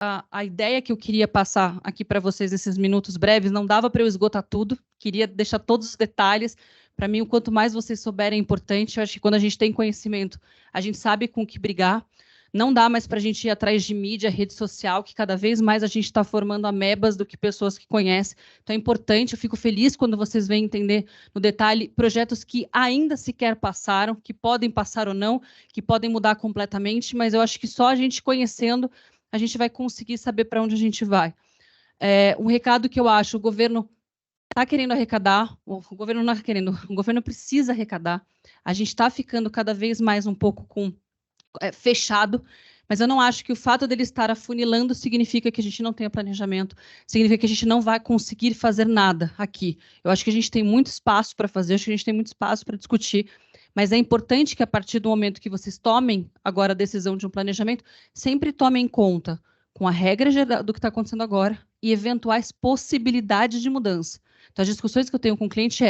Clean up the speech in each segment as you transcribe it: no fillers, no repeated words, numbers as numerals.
a ideia que eu queria passar aqui para vocês nesses minutos breves, não dava para eu esgotar tudo, queria deixar todos os detalhes. Para mim, o quanto mais vocês souberem é importante. Eu acho que quando a gente tem conhecimento, a gente sabe com o que brigar. Não dá mais para a gente ir atrás de mídia, rede social, que cada vez mais a gente está formando amebas do que pessoas que conhecem. Então é importante, eu fico feliz quando vocês vêm entender no detalhe projetos que ainda sequer passaram, que podem passar ou não, que podem mudar completamente, mas eu acho que só a gente conhecendo a gente vai conseguir saber para onde a gente vai. Um recado que eu acho, o governo está querendo arrecadar, o governo não está querendo, o governo precisa arrecadar, a gente está ficando cada vez mais um pouco fechado, mas eu não acho que o fato dele estar afunilando significa que a gente não tenha planejamento, significa que a gente não vai conseguir fazer nada aqui. Eu acho que a gente tem muito espaço para fazer, acho que a gente tem muito espaço para discutir, mas é importante que, a partir do momento que vocês tomem agora a decisão de um planejamento, sempre tomem em conta com a regra geral do que está acontecendo agora e eventuais possibilidades de mudança. Então, as discussões que eu tenho com o cliente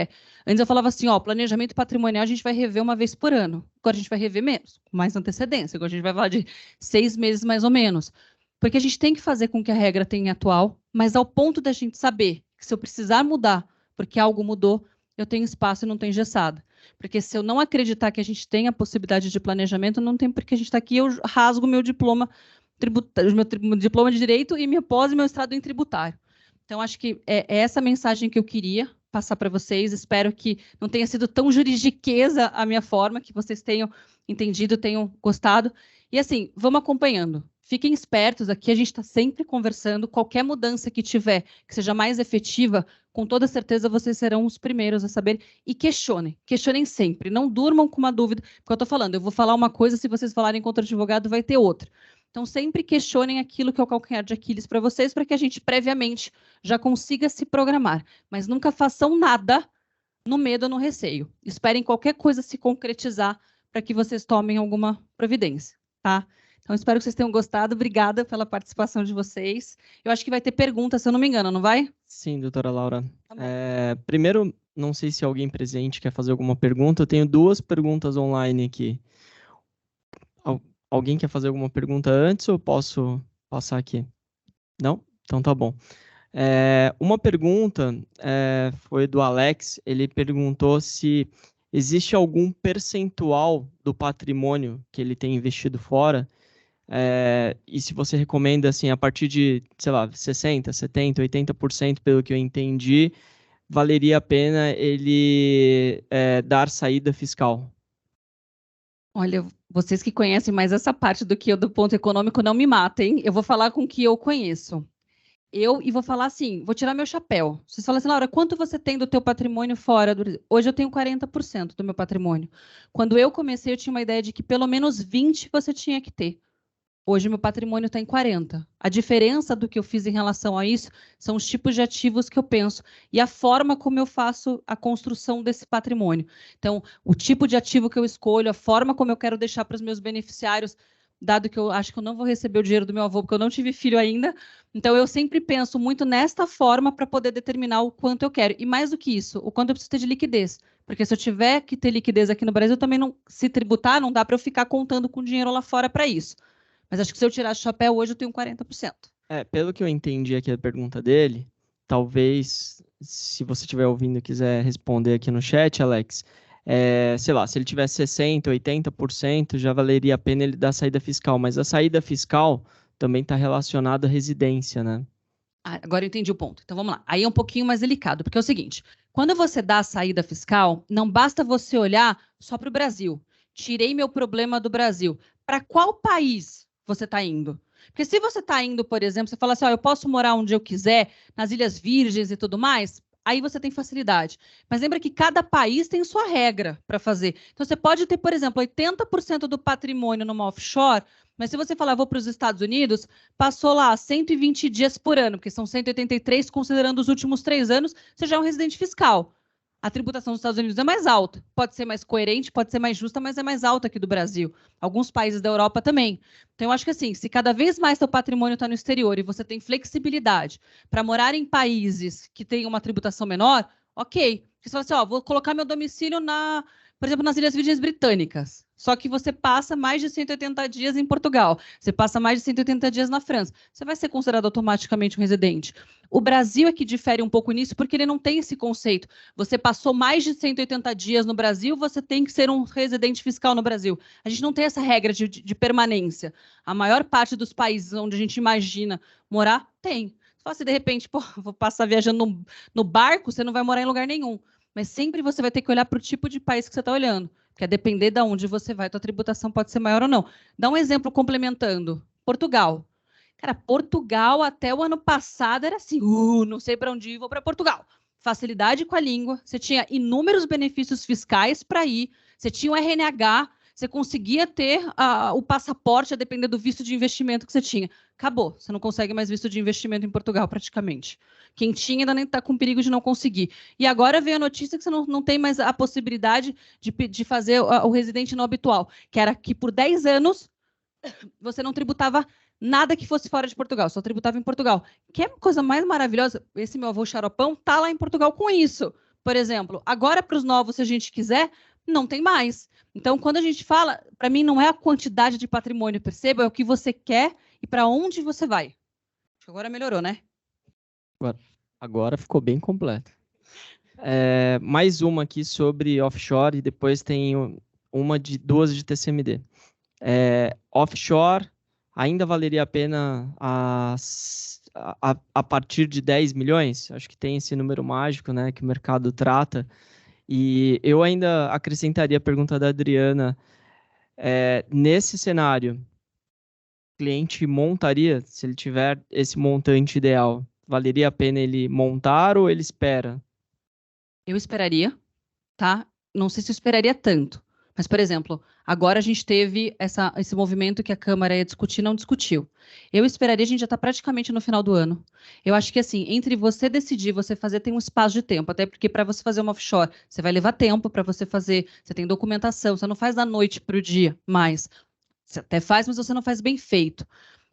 antes eu falava assim, planejamento patrimonial a gente vai rever uma vez por ano. Agora a gente vai rever menos, com mais antecedência. Agora a gente vai falar de 6 meses mais ou menos. Porque a gente tem que fazer com que a regra tenha atual, mas ao ponto da gente saber que se eu precisar mudar, porque algo mudou, eu tenho espaço e não tenho engessado. Porque se eu não acreditar que a gente tem a possibilidade de planejamento, não tem porque a gente está aqui, eu rasgo meu diploma meu diploma de direito e minha pós e meu mestrado em tributário. Então, acho que é essa mensagem que eu queria passar para vocês. Espero que não tenha sido tão juridiquesa a minha forma, que vocês tenham entendido, tenham gostado. E assim, vamos acompanhando. Fiquem espertos, aqui a gente está sempre conversando. Qualquer mudança que tiver, que seja mais efetiva, com toda certeza vocês serão os primeiros a saber. E questionem sempre. Não durmam com uma dúvida, porque eu estou falando, eu vou falar uma coisa, se vocês falarem contra o advogado, vai ter outra. Então, sempre questionem aquilo que é o calcanhar de Aquiles para vocês, para que a gente previamente já consiga se programar. Mas nunca façam nada no medo ou no receio. Esperem qualquer coisa se concretizar para que vocês tomem alguma providência, tá? Então, espero que vocês tenham gostado. Obrigada pela participação de vocês. Eu acho que vai ter pergunta, se eu não me engano, não vai? Sim, doutora Laura. Primeiro, não sei se alguém presente quer fazer alguma pergunta. Eu tenho 2 perguntas online aqui. Alguém quer fazer alguma pergunta antes ou posso passar aqui? Não? Então tá bom. Uma pergunta foi do Alex. Ele perguntou se existe algum percentual do patrimônio que ele tem investido fora, e se você recomenda, assim, a partir de, sei lá, 60%, 70%, 80%, pelo que eu entendi, valeria a pena ele dar saída fiscal. Olha, vocês que conhecem mais essa parte do que eu do ponto econômico, não me matem. Eu vou falar com o que eu conheço. E vou falar assim, vou tirar meu chapéu. Vocês falam assim, Laura, quanto você tem do teu patrimônio fora do Brasil? Hoje eu tenho 40% do meu patrimônio. Quando eu comecei, eu tinha uma ideia de que pelo menos 20% você tinha que ter. Hoje meu patrimônio está em 40%. A diferença do que eu fiz em relação a isso são os tipos de ativos que eu penso e a forma como eu faço a construção desse patrimônio. Então, o tipo de ativo que eu escolho, a forma como eu quero deixar para os meus beneficiários, dado que eu acho que eu não vou receber o dinheiro do meu avô, porque eu não tive filho ainda. Então, eu sempre penso muito nesta forma para poder determinar o quanto eu quero. E mais do que isso, o quanto eu preciso ter de liquidez. Porque se eu tiver que ter liquidez aqui no Brasil, também não, se tributar, não dá para eu ficar contando com dinheiro lá fora para isso. Mas acho que se eu tirar o chapéu hoje, eu tenho 40%. Pelo que eu entendi aqui a pergunta dele, talvez, se você estiver ouvindo e quiser responder aqui no chat, Alex, sei lá, se ele tiver 60%, 80%, já valeria a pena ele dar saída fiscal. Mas a saída fiscal também está relacionada à residência, né? Agora eu entendi o ponto. Então vamos lá. Aí é um pouquinho mais delicado, porque é o seguinte: quando você dá a saída fiscal, não basta você olhar só para o Brasil. Tirei meu problema do Brasil. Para qual país você está indo? Porque se você está indo, por exemplo, você fala assim, eu posso morar onde eu quiser, nas Ilhas Virgens e tudo mais, aí você tem facilidade. Mas lembra que cada país tem sua regra para fazer. Então você pode ter, por exemplo, 80% do patrimônio numa offshore, mas se você falar, vou para os Estados Unidos, passou lá 120 dias por ano, porque são 183, considerando os últimos 3 anos, você já é um residente fiscal. A tributação dos Estados Unidos é mais alta. Pode ser mais coerente, pode ser mais justa, mas é mais alta aqui do Brasil. Alguns países da Europa também. Então, eu acho que assim, se cada vez mais seu patrimônio está no exterior e você tem flexibilidade para morar em países que têm uma tributação menor, ok. Você fala assim, vou colocar meu domicílio por exemplo, nas Ilhas Virgens Britânicas. Só que você passa mais de 180 dias em Portugal, você passa mais de 180 dias na França, você vai ser considerado automaticamente um residente. O Brasil é que difere um pouco nisso, porque ele não tem esse conceito. Você passou mais de 180 dias no Brasil, você tem que ser um residente fiscal no Brasil. A gente não tem essa regra de permanência. A maior parte dos países onde a gente imagina morar, tem. Se de repente, pô, vou passar viajando no barco, você não vai morar em lugar nenhum. Mas sempre você vai ter que olhar para o tipo de país que você está olhando. Porque a depender de onde você vai, tua tributação pode ser maior ou não. Dá um exemplo complementando. Portugal. Cara, Portugal até o ano passado era assim, não sei para onde ir, vou para Portugal. Facilidade com a língua, você tinha inúmeros benefícios fiscais para ir, você tinha o RNH, você conseguia ter o passaporte a depender do visto de investimento que você tinha. Acabou, você não consegue mais visto de investimento em Portugal, praticamente. Quem tinha ainda nem está com perigo de não conseguir. E agora veio a notícia que você não tem mais a possibilidade de fazer o residente não habitual, que era que por 10 anos você não tributava nada que fosse fora de Portugal, só tributava em Portugal. Que é a coisa mais maravilhosa, esse meu avô xaropão está lá em Portugal com isso. Por exemplo, agora para os novos, se a gente quiser, não tem mais. Então, quando a gente fala, para mim não é a quantidade de patrimônio, perceba, é o que você quer e para onde você vai. Agora melhorou, né? Agora ficou bem completo. Mais uma aqui sobre offshore e depois tem duas de TCMD. Offshore ainda valeria a pena a partir de 10 milhões? Acho que tem esse número mágico, né, que o mercado trata. E eu ainda acrescentaria a pergunta da Adriana. Nesse cenário, o cliente montaria, se ele tiver esse montante ideal, valeria a pena ele montar ou ele espera? Eu esperaria, tá? Não sei se eu esperaria tanto. Mas, por exemplo, agora a gente teve esse movimento que a Câmara ia discutir, não discutiu. Eu esperaria, a gente já está praticamente no final do ano. Eu acho que, assim, entre você decidir, você fazer, tem um espaço de tempo, até porque para você fazer uma offshore, você vai levar tempo para você fazer, você tem documentação, você não faz da noite para o dia mais. Você até faz, mas você não faz bem feito.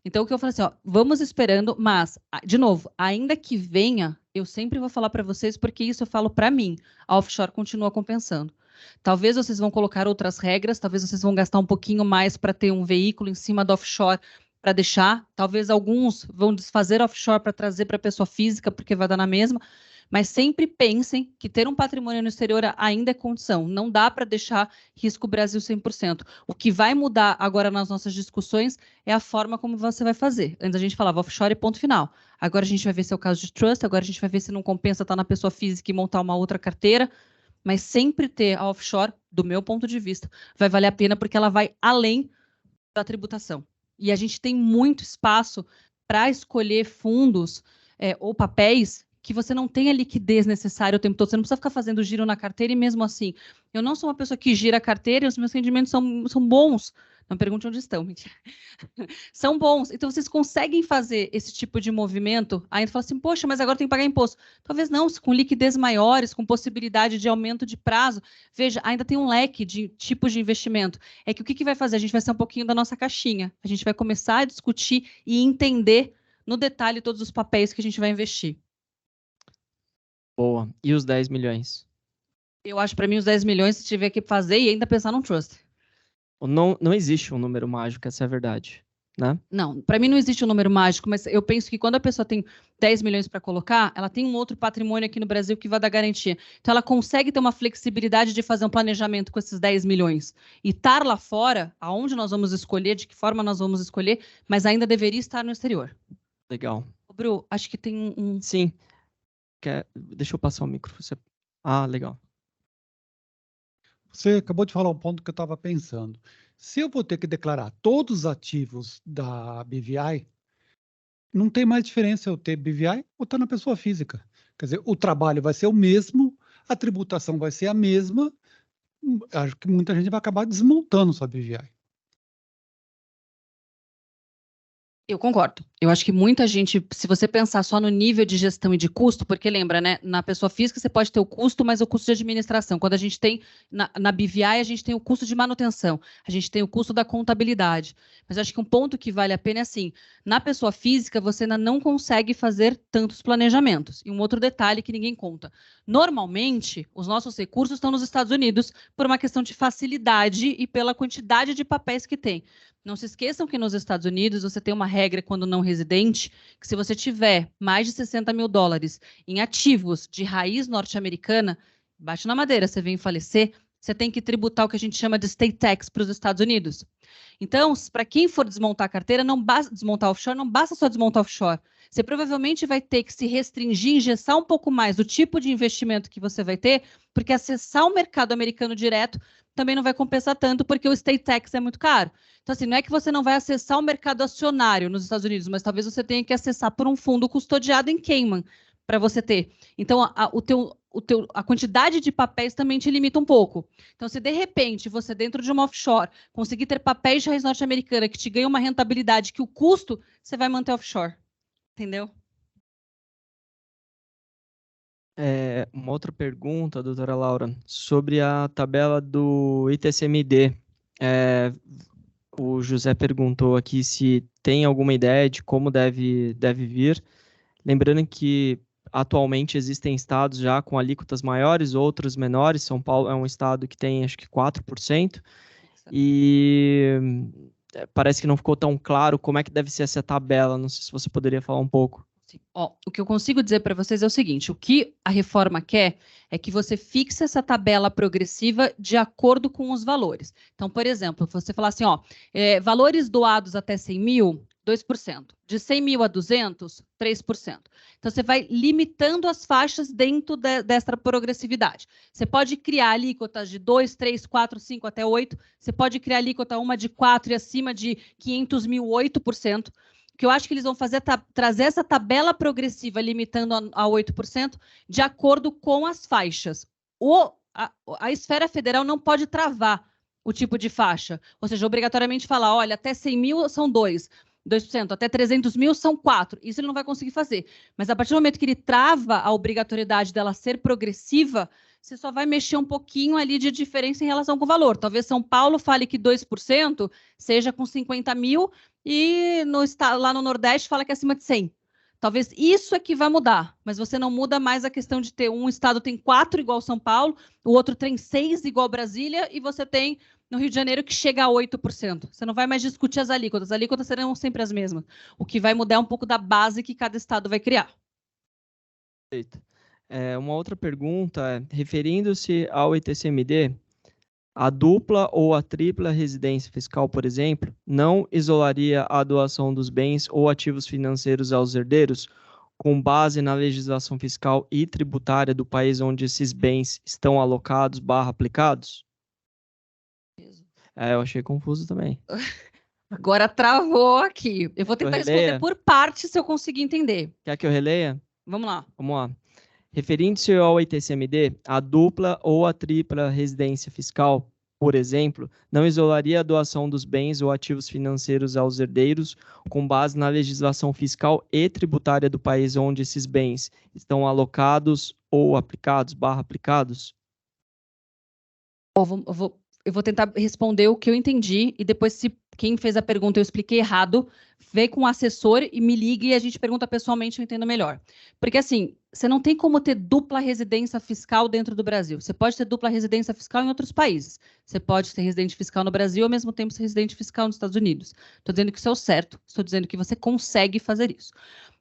Então, o que eu falei assim, ó, vamos esperando, mas, de novo, ainda que venha, eu sempre vou falar para vocês, porque isso eu falo para mim, a offshore continua compensando. Talvez vocês vão colocar outras regras, talvez vocês vão gastar um pouquinho mais para ter um veículo em cima do offshore para deixar, talvez alguns vão desfazer offshore para trazer para a pessoa física, porque vai dar na mesma, mas sempre pensem que ter um patrimônio no exterior ainda é condição. Não dá para deixar risco Brasil 100%. O que vai mudar agora nas nossas discussões é a forma como você vai fazer. Antes a gente falava offshore e ponto final. Agora a gente vai ver se é o caso de trust, agora a gente vai ver se não compensa estar na pessoa física e montar uma outra carteira. Mas sempre ter a offshore, do meu ponto de vista, vai valer a pena porque ela vai além da tributação. E a gente tem muito espaço para escolher fundos ou papéis que você não tem a liquidez necessária o tempo todo. Você não precisa ficar fazendo giro na carteira e mesmo assim. Eu não sou uma pessoa que gira a carteira e os meus rendimentos são bons. Não pergunte onde estão, mentira. São bons. Então, vocês conseguem fazer esse tipo de movimento, ainda fala assim, poxa, mas agora tem que pagar imposto. Talvez não, com liquidez maiores, com possibilidade de aumento de prazo. Veja, ainda tem um leque de tipos de investimento. É que o que vai fazer? A gente vai ser um pouquinho da nossa caixinha. A gente vai começar a discutir e entender no detalhe todos os papéis que a gente vai investir. Boa. E os 10 milhões? Eu acho, para mim, os 10 milhões, se tiver que fazer e ainda pensar num trust. Não existe um número mágico, essa é a verdade, né? Não, para mim não existe um número mágico, mas eu penso que quando a pessoa tem 10 milhões para colocar, ela tem um outro patrimônio aqui no Brasil que vai dar garantia. Então ela consegue ter uma flexibilidade de fazer um planejamento com esses 10 milhões. E estar lá fora, aonde nós vamos escolher, de que forma nós vamos escolher, mas ainda deveria estar no exterior. Legal. Bru, acho que tem um... Sim. Deixa eu passar o micro. Legal. Você acabou de falar um ponto que eu estava pensando. Se eu vou ter que declarar todos os ativos da BVI, não tem mais diferença eu ter BVI ou estar na pessoa física. Quer dizer, o trabalho vai ser o mesmo, a tributação vai ser a mesma. Acho que muita gente vai acabar desmontando sua BVI. Eu concordo. Eu acho que muita gente, se você pensar só no nível de gestão e de custo, porque lembra, né? Na pessoa física você pode ter o custo, mas o custo de administração. Quando a gente tem, na BVI, a gente tem o custo de manutenção, a gente tem o custo da contabilidade. Mas acho que um ponto que vale a pena é assim, na pessoa física você ainda não consegue fazer tantos planejamentos. E um outro detalhe que ninguém conta. Normalmente, os nossos recursos estão nos Estados Unidos por uma questão de facilidade e pela quantidade de papéis que tem. Não se esqueçam que nos Estados Unidos você tem uma regra quando não residente, que se você tiver mais de 60 mil dólares em ativos de raiz norte-americana, bate na madeira, você vem falecer, você tem que tributar o que a gente chama de state tax para os Estados Unidos. Então, para quem for desmontar a carteira, não basta desmontar offshore, não basta só desmontar offshore. Você provavelmente vai ter que se restringir, engessar um pouco mais o tipo de investimento que você vai ter, porque acessar o mercado americano direto também não vai compensar tanto, porque o state tax é muito caro. Então, assim, não é que você não vai acessar o mercado acionário nos Estados Unidos, mas talvez você tenha que acessar por um fundo custodiado em Cayman para você ter. Então, a quantidade de papéis também te limita um pouco. Então, se de repente você, dentro de uma offshore, conseguir ter papéis de raiz norte-americana que te ganham uma rentabilidade que o custo, você vai manter offshore. Entendeu? Uma outra pergunta, doutora Laura, sobre a tabela do ITCMD. O José perguntou aqui se tem alguma ideia de como deve vir. Lembrando que atualmente existem estados já com alíquotas maiores, outros menores. São Paulo é um estado que tem acho que 4%. E parece que não ficou tão claro como é que deve ser essa tabela. Não sei se você poderia falar um pouco. O que eu consigo dizer para vocês é o seguinte, o que a reforma quer é que você fixe essa tabela progressiva de acordo com os valores. Então, por exemplo, você falar assim, valores doados até 100 mil, 2%. De 100 mil a 200, 3%. Então, você vai limitando as faixas dentro dessa progressividade. Você pode criar alíquotas de 2, 3, 4, 5 até 8%. Você pode criar alíquota uma de 4 e acima de 500 mil, 8%. O que eu acho que eles vão fazer é trazer essa tabela progressiva limitando a 8% de acordo com as faixas. A esfera federal não pode travar o tipo de faixa, ou seja, obrigatoriamente falar, olha, até 100 mil são 2%, até 300 mil são 4%. Isso ele não vai conseguir fazer. Mas a partir do momento que ele trava a obrigatoriedade dela ser progressiva, você só vai mexer um pouquinho ali de diferença em relação com o valor. Talvez São Paulo fale que 2% seja com 50 mil e lá no Nordeste fala que é acima de 100. Talvez isso é que vai mudar, mas você não muda mais a questão de ter um estado tem 4 igual São Paulo, o outro tem 6 igual Brasília e você tem no Rio de Janeiro que chega a 8%. Você não vai mais discutir as alíquotas serão sempre as mesmas. O que vai mudar é um pouco da base que cada estado vai criar. Perfeito. Uma outra pergunta referindo-se ao ITCMD, a dupla ou a tripla residência fiscal, por exemplo, não isolaria a doação dos bens ou ativos financeiros aos herdeiros com base na legislação fiscal e tributária do país onde esses bens estão alocados / aplicados? Eu achei confuso também. Agora travou aqui. Eu vou tentar responder por parte se eu conseguir entender. Quer que eu releia? Vamos lá. Vamos lá. Referindo-se ao ITCMD, a dupla ou a tripla residência fiscal, por exemplo, não isolaria a doação dos bens ou ativos financeiros aos herdeiros com base na legislação fiscal e tributária do país onde esses bens estão alocados ou aplicados / aplicados? Eu vou tentar responder o que eu entendi e depois, se quem fez a pergunta eu expliquei errado, vê com o assessor e me ligue e a gente pergunta pessoalmente, eu entendo melhor. Porque assim, você não tem como ter dupla residência fiscal dentro do Brasil. Você pode ter dupla residência fiscal em outros países. Você pode ser residente fiscal no Brasil e ao mesmo tempo ser residente fiscal nos Estados Unidos. Estou dizendo que isso é o certo, estou dizendo que você consegue fazer isso.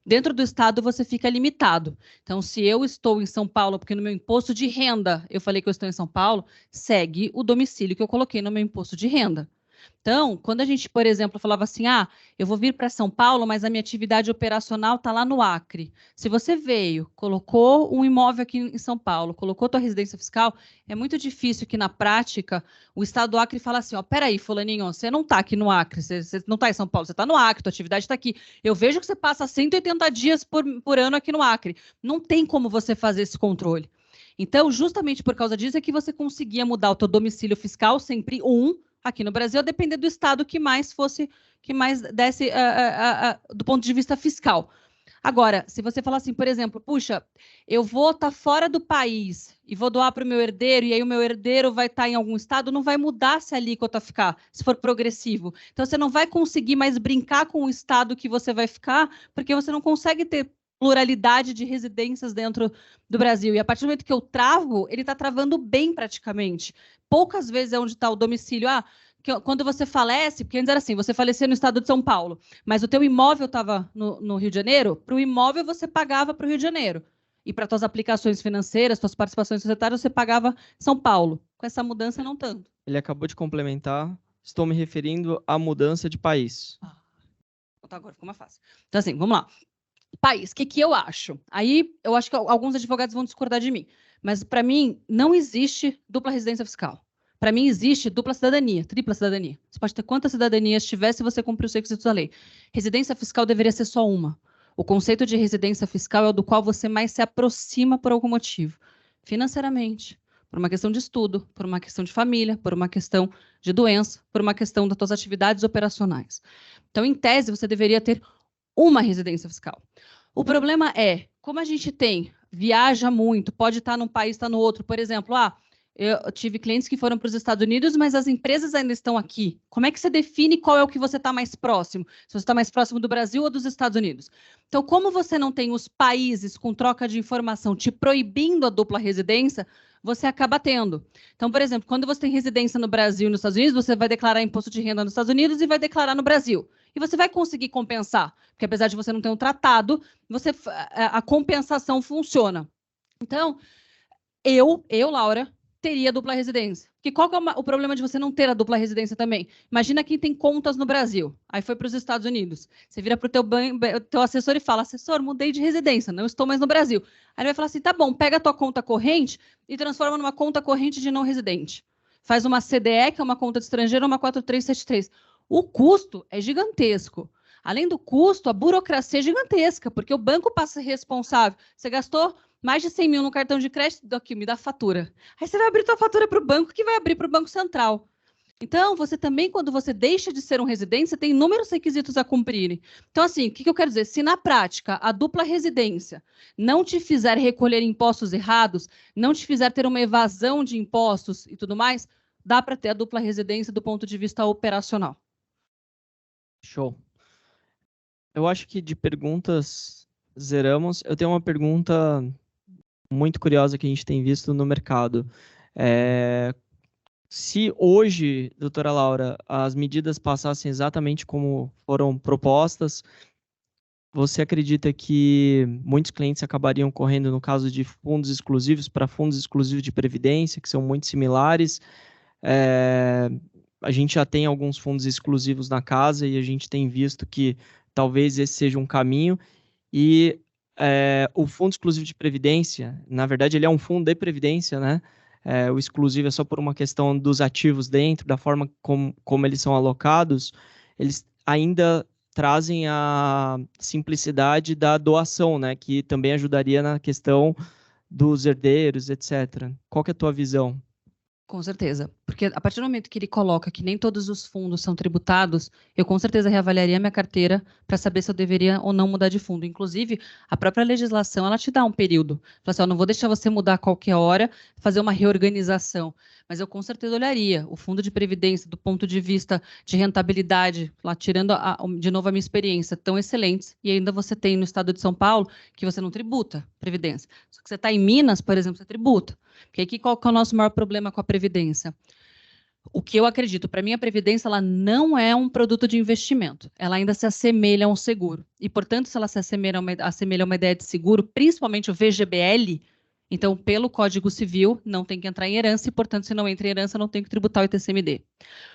Dentro do estado você fica limitado. Então, se eu estou em São Paulo, porque no meu imposto de renda eu falei que eu estou em São Paulo, segue o domicílio que eu coloquei no meu imposto de renda. Então, quando a gente, por exemplo, falava assim, eu vou vir para São Paulo, mas a minha atividade operacional está lá no Acre. Se você veio, colocou um imóvel aqui em São Paulo, colocou tua residência fiscal, é muito difícil que na prática o Estado do Acre fala assim, peraí, fulaninho, você não está aqui no Acre, você não está em São Paulo, você está no Acre, tua atividade está aqui. Eu vejo que você passa 180 dias por ano aqui no Acre. Não tem como você fazer esse controle. Então, justamente por causa disso é que você conseguia mudar o teu domicílio fiscal sempre aqui no Brasil, a depender do estado que mais fosse que mais desse do ponto de vista fiscal. Agora, se você falar assim, por exemplo, puxa, eu vou estar fora do país e vou doar para o meu herdeiro, e aí o meu herdeiro vai estar em algum estado, não vai mudar se a alíquota ficar, se for progressivo. Então, você não vai conseguir mais brincar com o estado que você vai ficar, porque você não consegue ter pluralidade de residências dentro do Brasil. E a partir do momento que eu travo, ele está travando bem praticamente. Poucas vezes é onde está o domicílio. Quando você falece, porque antes era assim, você falecia no estado de São Paulo, mas o teu imóvel estava no Rio de Janeiro, para o imóvel você pagava para o Rio de Janeiro. E para suas aplicações financeiras, suas participações societárias, você pagava São Paulo. Com essa mudança, não tanto. Ele acabou de complementar. Estou me referindo à mudança de país. Então, agora ficou mais fácil. Então, assim, vamos lá. País, o que eu acho? Aí, eu acho que alguns advogados vão discordar de mim. Mas, para mim, não existe dupla residência fiscal. Para mim, existe dupla cidadania, tripla cidadania. Você pode ter quantas cidadanias tiver se você cumprir os requisitos da lei. Residência fiscal deveria ser só uma. O conceito de residência fiscal é o do qual você mais se aproxima por algum motivo. Financeiramente, por uma questão de estudo, por uma questão de família, por uma questão de doença, por uma questão das suas atividades operacionais. Então, em tese, você deveria ter uma residência fiscal. O problema é, como a gente viaja muito, pode estar num país, estar no outro. Por exemplo, eu tive clientes que foram para os Estados Unidos, mas as empresas ainda estão aqui. Como é que você define qual é o que você está mais próximo? Se você está mais próximo do Brasil ou dos Estados Unidos? Então, como você não tem os países com troca de informação te proibindo a dupla residência, você acaba tendo. Então, por exemplo, quando você tem residência no Brasil e nos Estados Unidos, você vai declarar imposto de renda nos Estados Unidos e vai declarar no Brasil. E você vai conseguir compensar, porque apesar de você não ter um tratado, a compensação funciona. Então, eu, Laura, teria dupla residência. Porque qual que é o problema de você não ter a dupla residência também? Imagina quem tem contas no Brasil, aí foi para os Estados Unidos. Você vira para o teu assessor e fala, assessor, mudei de residência, não estou mais no Brasil. Aí ele vai falar assim, tá bom, pega a tua conta corrente e transforma numa conta corrente de não residente. Faz uma CDE, que é uma conta de estrangeiro, uma 4373. O custo é gigantesco. Além do custo, a burocracia é gigantesca, porque o banco passa a ser responsável. Você gastou mais de 100 mil no cartão de crédito, aqui, me dá a fatura. Aí você vai abrir tua fatura para o banco, que vai abrir para o Banco Central. Então, você também, quando você deixa de ser um residente, você tem inúmeros requisitos a cumprirem. Então, assim, o que eu quero dizer? Se na prática a dupla residência não te fizer recolher impostos errados, não te fizer ter uma evasão de impostos e tudo mais, dá para ter a dupla residência do ponto de vista operacional. Show. Eu acho que de perguntas zeramos. Eu tenho uma pergunta muito curiosa que a gente tem visto no mercado. Se hoje, doutora Laura, as medidas passassem exatamente como foram propostas, você acredita que muitos clientes acabariam correndo, no caso de fundos exclusivos, para fundos exclusivos de previdência, que são muito similares? A gente já tem alguns fundos exclusivos na casa e a gente tem visto que talvez esse seja um caminho. E o fundo exclusivo de previdência, na verdade, ele é um fundo de previdência, né? O exclusivo é só por uma questão dos ativos dentro, da forma como eles são alocados, eles ainda trazem a simplicidade da doação, né? Que também ajudaria na questão dos herdeiros, etc. Qual que é a tua visão? Com certeza, porque a partir do momento que ele coloca que nem todos os fundos são tributados, eu com certeza reavaliaria minha carteira para saber se eu deveria ou não mudar de fundo. Inclusive, a própria legislação, ela te dá um período. Fala assim, não vou deixar você mudar a qualquer hora, fazer uma reorganização. Mas eu com certeza olharia o fundo de previdência do ponto de vista de rentabilidade, lá tirando de novo a minha experiência, tão excelentes, e ainda você tem no estado de São Paulo que você não tributa previdência. Só que você está em Minas, por exemplo, você tributa. Porque aqui qual que é o nosso maior problema com a previdência? O que eu acredito, para mim a previdência ela não é um produto de investimento, ela ainda se assemelha a um seguro. E, portanto, se ela se assemelha a uma ideia de seguro, principalmente o VGBL, então, pelo Código Civil, não tem que entrar em herança e, portanto, se não entra em herança, não tem que tributar o ITCMD.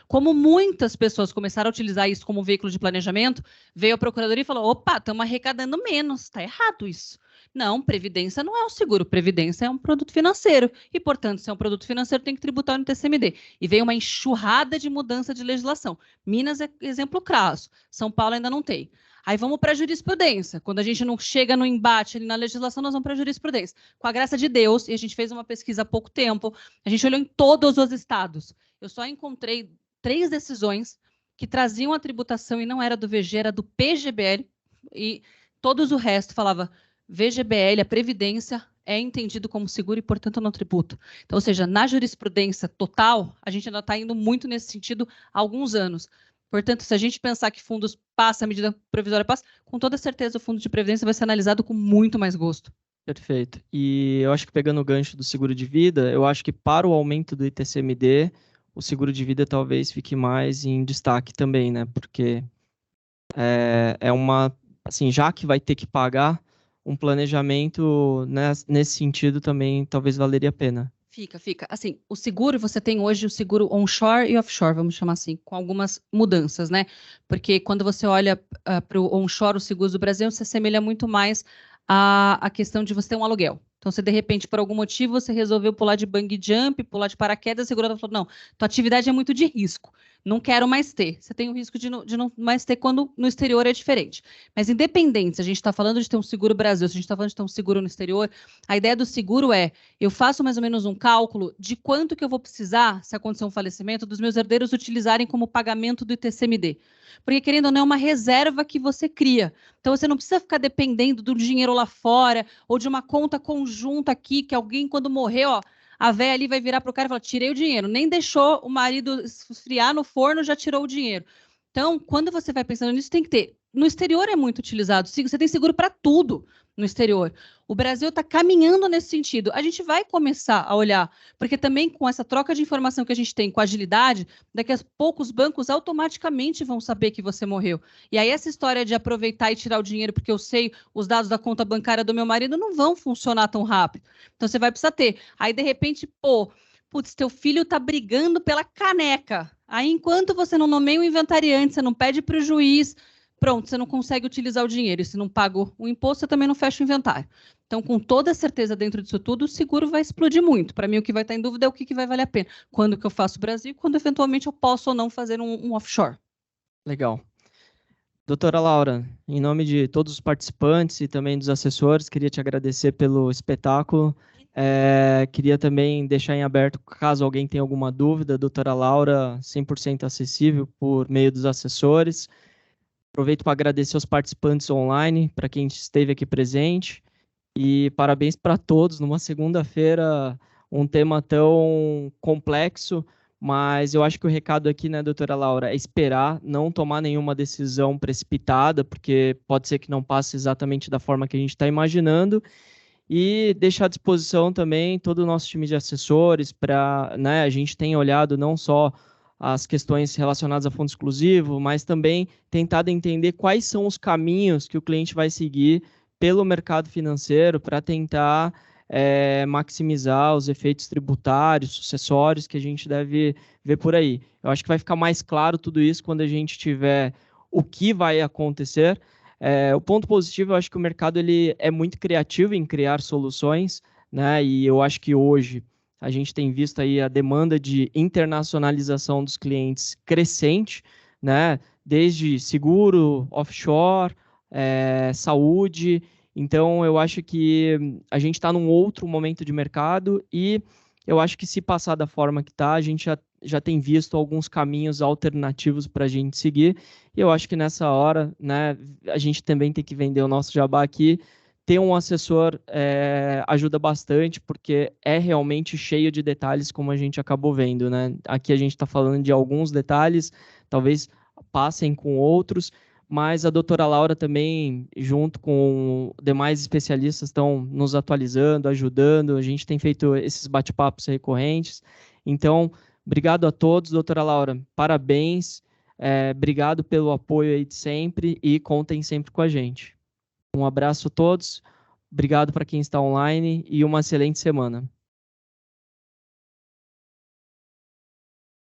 Como muitas pessoas começaram a utilizar isso como veículo de planejamento, veio a Procuradoria e falou, opa, estamos arrecadando menos, está errado isso. Não, previdência não é um seguro, previdência é um produto financeiro. E, portanto, se é um produto financeiro, tem que tributar no ITCMD. E veio uma enxurrada de mudança de legislação. Minas é exemplo crasso, São Paulo ainda não tem. Aí vamos para a jurisprudência. Quando a gente não chega no embate ali na legislação, nós vamos para a jurisprudência. Com a graça de Deus, e a gente fez uma pesquisa há pouco tempo, a gente olhou em todos os estados. Eu só encontrei 3 decisões que traziam a tributação e não era do VG, era do PGBL, e todos o resto falava VGBL, a Previdência, é entendido como seguro e, portanto, não tributa. Então, ou seja, na jurisprudência total, a gente ainda está indo muito nesse sentido há alguns anos. Portanto, se a gente pensar que fundos passa, a medida provisória passa, com toda certeza o fundo de previdência vai ser analisado com muito mais gosto. Perfeito. E eu acho que pegando o gancho do seguro de vida, eu acho que para o aumento do ITCMD, o seguro de vida talvez fique mais em destaque também, né? Porque é uma, assim, já que vai ter que pagar, um planejamento, né, nesse sentido também talvez valeria a pena. Fica. Assim, o seguro, você tem hoje o seguro onshore e offshore, vamos chamar assim, com algumas mudanças, né? Porque quando você olha para o onshore, os seguros do Brasil, se assemelha muito mais à questão de você ter um aluguel. Então, se de repente, por algum motivo, você resolveu pular de bungee jump, pular de paraquedas, a seguradora falou, não, tua atividade é muito de risco, não quero mais ter. Você tem o risco de não mais ter quando no exterior é diferente. Mas independente, se a gente está falando de ter um seguro Brasil, se a gente está falando de ter um seguro no exterior, a ideia do seguro é, eu faço mais ou menos um cálculo de quanto que eu vou precisar, se acontecer um falecimento, dos meus herdeiros utilizarem como pagamento do ITCMD. Porque, querendo ou não, é uma reserva que você cria. Então, você não precisa ficar dependendo do dinheiro lá fora ou de uma conta conjunta aqui, que alguém, quando morrer, ó, a véia ali vai virar para o cara e falar, tirei o dinheiro. Nem deixou o marido esfriar no forno, já tirou o dinheiro. Então, quando você vai pensando nisso, tem que ter. No exterior é muito utilizado. Você tem seguro para tudo no exterior. O Brasil está caminhando nesse sentido. A gente vai começar a olhar, porque também com essa troca de informação que a gente tem com agilidade, daqui a pouco os bancos automaticamente vão saber que você morreu. E aí essa história de aproveitar e tirar o dinheiro porque eu sei os dados da conta bancária do meu marido não vão funcionar tão rápido. Então você vai precisar ter. Aí de repente, putz, teu filho está brigando pela caneca. Aí enquanto você não nomeia o inventariante, você não pede para o juiz, pronto, você não consegue utilizar o dinheiro. E se não paga o imposto, você também não fecha o inventário. Então, com toda certeza, dentro disso tudo, o seguro vai explodir muito. Para mim, o que vai estar em dúvida é o que vai valer a pena. Quando que eu faço o Brasil, quando eventualmente eu posso ou não fazer um offshore. Legal. Doutora Laura, em nome de todos os participantes e também dos assessores, queria te agradecer pelo espetáculo. Queria também deixar em aberto, caso alguém tenha alguma dúvida, doutora Laura, 100% acessível por meio dos assessores. Aproveito para agradecer aos participantes online, para quem esteve aqui presente, e parabéns para todos, numa segunda-feira, um tema tão complexo, mas eu acho que o recado aqui, né, doutora Laura, é esperar, não tomar nenhuma decisão precipitada, porque pode ser que não passe exatamente da forma que a gente está imaginando, e deixar à disposição também todo o nosso time de assessores para, né, a gente tem olhado não só as questões relacionadas a fundo exclusivo, mas também tentado entender quais são os caminhos que o cliente vai seguir pelo mercado financeiro para tentar maximizar os efeitos tributários, sucessórios que a gente deve ver por aí. Eu acho que vai ficar mais claro tudo isso quando a gente tiver o que vai acontecer. O ponto positivo, eu acho que o mercado ele é muito criativo em criar soluções, né? E eu acho que hoje a gente tem visto aí a demanda de internacionalização dos clientes crescente, né? Desde seguro, offshore, saúde. Então, eu acho que a gente está num outro momento de mercado e eu acho que se passar da forma que está, a gente já tem visto alguns caminhos alternativos para a gente seguir. E eu acho que nessa hora, né, a gente também tem que vender o nosso jabá aqui. Ter um assessor ajuda bastante, porque é realmente cheio de detalhes, como a gente acabou vendo, né? Aqui a gente está falando de alguns detalhes, talvez passem com outros, mas a doutora Laura também, junto com demais especialistas, estão nos atualizando, ajudando. A gente tem feito esses bate-papos recorrentes. Então, obrigado a todos, doutora Laura. Parabéns. Obrigado pelo apoio aí de sempre e contem sempre com a gente. Um abraço a todos. Obrigado para quem está online e uma excelente semana.